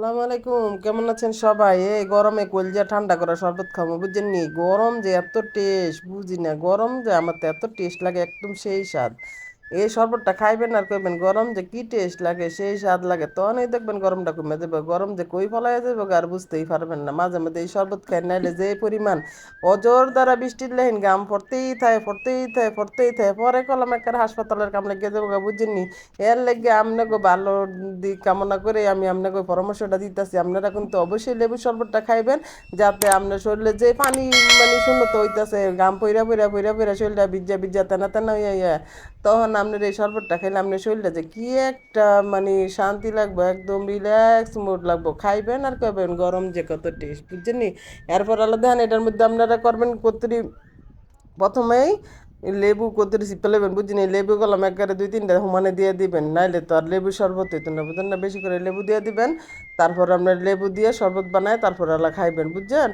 সালাম আলাইকুম, কেমন আছেন সবাই? এই গরমে কলজা ঠান্ডা করা শরবত খাবো, বুঝছেন নি? গরম যে এত টেস্ট বুঝি না, গরম যে আমার তো এত টেস্ট লাগে, একদম সেই স্বাদ। এই শরবতটা খাইবেন আর কইবেন গরম যে কি টেস্ট লাগে, সেই স্বাদ লাগে। তখনই দেখবেন গরমটা কমে যাবে, গরম যে কই ফলাই যাবে আর বুঝতেই পারবেন না। মাঝে মাঝে এই শরবত খাই, নাইলে যে পরিমাণ অজর দ্বারা বৃষ্টির লেহেন গাম পড়তেই থাকে পড়তেই থাকে পড়তেই থাকে, পরে কলম একটা হাসপাতালের কামড়ে গিয়ে যাবো, বুঝছেন নি? এর লেগে আপনাকে ভালো দিক কামনা করে আমি আপনাকে পরামর্শটা দিতেছি, আপনারা কিন্তু অবশ্যই লেবু শরবতটা খাইবেন, যাতে আপনার শরীরে যে পানি মানে শূন্যতা হইতাছে, গাম পইরা পইরা পইরা পইরা শরীরটা ভিজা ভিজা তেনা তেনা হইয়া ইয়া, তখন আপনার এই শরবতটা খাইলে আপনার শরীরটা যে কি একটা মানে শান্তি লাগবে, একদম রিল্যাক্স মুড লাগবে। খাইবেন আর খাবেন গরম যে কত টেস্ট, বুঝছেন নি? এরপর আলাদা এটার মধ্যে আপনারা করবেন কতরি। প্রথমেই লেবু কতরি চিপে নেবেন, বুঝছেন? এই লেবু কলম একবারে দুই তিনটা সমানে দিয়ে দিবেন, নাইলে তো আর লেবু শরবত হইতো না, বুঝছেন না? বেশি করে লেবু দিয়ে দিবেন। তারপর আপনার লেবু দিয়ে শরবত বানায় তারপর আলা খাইবেন, বুঝছেন?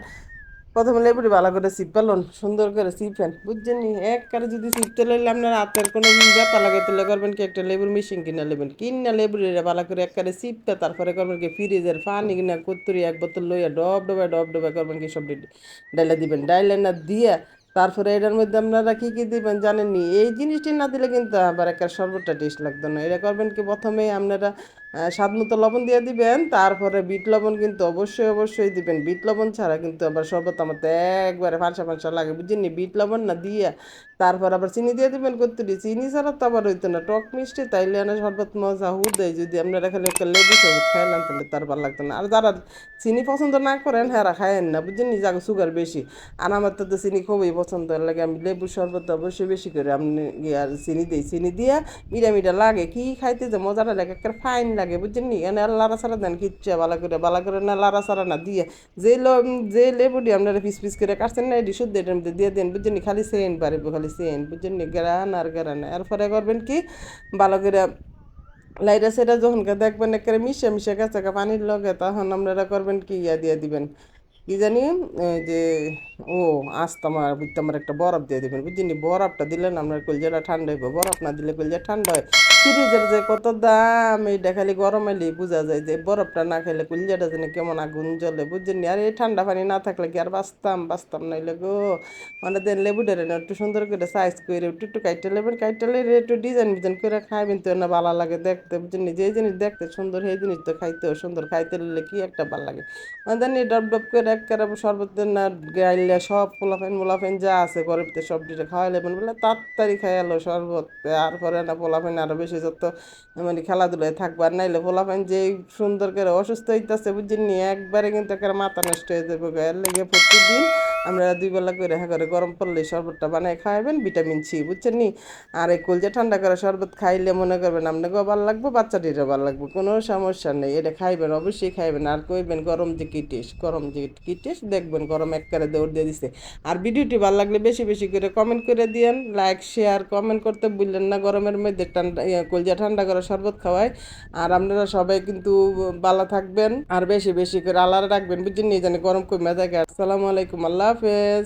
প্রথমে লেবুটি ভালো করে চিপেলুন, সুন্দর করে চিপেন, বুঝছেন নি? একবারে যদি চিপতে লইলে আপনার হাতের কোনো ব্যথা লাগে, তাহলে করবেন কি, একটা লেবুর মেশিন কিনে নেবেন, কিনা লেবুরি ভালো করে একবারে চিপতে তারপরে করবেন কি, ফ্রিজের পানি কিনা কত্তুরি এক বোতল লইয়া ডব ডবে করবেন কি, সব ডাইলা দিবেন, ডাইলে না দিয়ে তারপরে এটার মধ্যে আপনারা কি কি দিবেন জানেননি? এই জিনিসটি না দিলে কিন্তু আবার একটা শরবতটা টেস্ট লাগতো না। এটা করবেন কি, প্রথমে আপনারা স্বাদ মতো লবণ দিয়ে দিবেন, তারপরে বিট লবণ কিন্তু অবশ্যই অবশ্যই দিবেন। বিট লবণ ছাড়া কিন্তু আবার শরবত আমার তো একবারে ফাঁসা ফাঁসা লাগে, বুঝছেন? বিট লবণ না দিয়ে তারপর আবার চিনি দিয়ে দিবেন কত্তুরি, চিনি ছাড়া তো আবার হইতো না, টক মিষ্টি তাইলে না শরবত মজা হু দেয়। যদি আপনারা খালি একটা লেবু শরবত খাইলেন তাহলে তার ভালো লাগতো না। আর যারা চিনি পছন্দ না করেন হ্যাঁ খায়েন না, বুঝছেন? যাকে সুগার বেশি। আর আমার তো চিনি খুবই পছন্দ লাগে, আমি লেবু শরবত অবশ্যই বেশি করে আপনি আর চিনি দিই, চিনি দিয়া মিঠা মিঠা লাগে, কি খাইতে যে মজাটা লাগে, একটা ফাইন লাগে, বুঝছেন নি? এনে আর লাড়া ছাড়া দেন কিচ্ছা ভালো করে না লাড়া ছাড়া না দিয়ে যে লেবুটি আপনারা পিস পিস করে কাটছেন না, এটি শুদ্ধ এটার মধ্যে দিয়ে দেন, বুঝছেন নি? খালি সেন্ট পারিব, খালি সেন্ট, বুঝছেন নি? গ্রান আর গ্রান। এরপরে করবেন কি, ভালো করে লাইরা সেটা যখন দেখবেন একেবারে মিশে মিশে গেছে পানির লগে, তখন আপনারা করবেন কি, ইয়া দিয়ে দিবেন, কি জানি, এই যে ও আস্তামার বুঝতামার একটা বরফ দিয়ে দিবেন, বুঝছেন? বরফটা দিলেন আপনার কলজাটা ঠান্ডা হইব, বরফ না দিলে কলজা ঠান্ডা হয়। ফ্রিজের যে কত দাম, এইটা খালি গরম এলেই বোঝা যায় যে বরফটা না খেলে কলজাটা যেন কেমন আগুন জ্বলে, বুঝছেন? আর এই ঠান্ডা পানি না থাকলে কি আর বাঁচতাম নাইলে গো। মানে দেন লেবুটা না একটু সুন্দর করে সাইজ করে একটু একটু কাইটে নেবেন, কাইটে লেলে একটু ডিজাইন ডিজাইন করে খাইবেন, তো না ভালো লাগে দেখতে, বুঝছেন? যে জিনিস দেখতে সুন্দর সেই জিনিস তো খাইতেও সুন্দর, খাইতে নিলে কি একটা ভালো লাগে। দেন ডব ডব করে একেবারে শরবত দেন না গাইলে সব পোলাফেন মোলাফেন যা আছে গরিবতে সব দিতে খাওয়াই লেবেন, বলে তাড়াতাড়ি খাই এলো শরবত। আর পরে না পোলাফেন আরো বেশি যত মানে খেলাধুলায় থাকবো, আর নাইলে পোলাফেন যেই সুন্দর করে অসুস্থ হইতেছে, বুঝছেন নি? একবারে কিন্তু একটা মাথা নষ্ট হয়ে যাবে। এর লেগে প্রতিদিন আমরা দুই বেলা করে হ্যাঁ করে গরম পড়লে শরবতটা বানায় খাওয়াবেন, ভিটামিন সি, বুঝছেন নি? আর এই কলজা ঠান্ডা করে শরবত খাইলে মনে করবেন আপনাকেও ভালো লাগবে, বাচ্চাটিরও ভালো লাগবে, কোনো সমস্যা নেই। এটা খাইবেন, অবশ্যই খাইবেন। আর কইবেন গরম যে কি টেস্ট, গরম যে কি টেস্ট, দেখবেন গরম একবারে দৌড় দিয়ে দিছে। আর ভিডিওটি ভালো লাগলে বেশি বেশি করে কমেন্ট করে দিয়েন, লাইক শেয়ার কমেন্ট করতে ভুললেন না। গরমের মধ্যে ঠান্ডা কলজা ঠান্ডা করে শরবত খাওয়ায়। আর আপনারা সবাই কিন্তু ভালো থাকবেন আর বেশি বেশি করে আল্লাহ রাখবেন, বুঝছেন? নিয়ে জানি গরম কমে থাকে। আসসালামু আলাইকুম, আল্লাহ হাফেজ।